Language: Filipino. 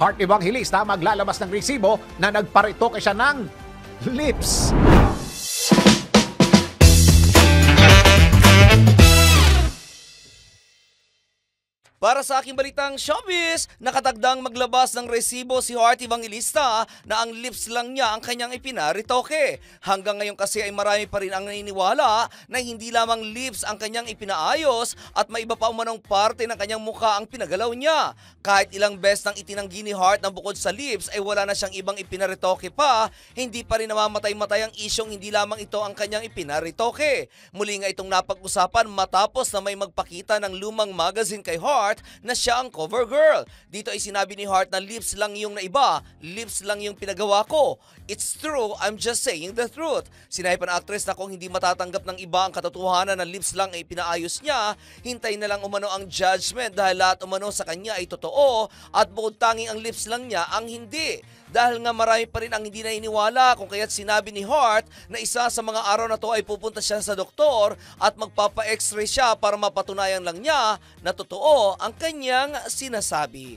Heart Evangelista maglalabas ng resibo na nagparitoke siya ng lips. Para sa aking balitang showbiz, nakatagdang maglabas ng resibo si Heart Evangelista na ang lips lang niya ang kanyang ipinaritoke. Hanggang ngayon kasi ay marami pa rin ang naniniwala na hindi lamang lips ang kanyang ipinaayos at may iba pa umanong parte ng kanyang mukha ang pinagalaw niya. Kahit ilang beses nang itinanggi ni Heart na bukod sa lips ay wala na siyang ibang ipinaritoke pa, hindi pa rin namamatay-matay ang isyong hindi lamang ito ang kanyang ipinaritoke. Muli nga itong napag-usapan matapos na may magpakita ng lumang magazine kay Heart na siya ang cover girl. Dito ay sinabi ni Heart na lips lang yung naiba, lips lang yung pinagawa ko. It's true, I'm just saying the truth. Sinabi pa ng actress na kung hindi matatanggap ng iba ang katotohanan na lips lang ay pinaayos niya, hintay na lang umano ang judgment dahil lahat umano sa kanya ay totoo at bukod tanging ang lips lang niya ang hindi. Dahil nga marami pa rin ang hindi naniniwala kung kaya't sinabi ni Heart na isa sa mga araw na to ay pupunta siya sa doktor at magpapa-x-ray siya para mapatunayan lang niya na totoo ang kanyang sinasabi.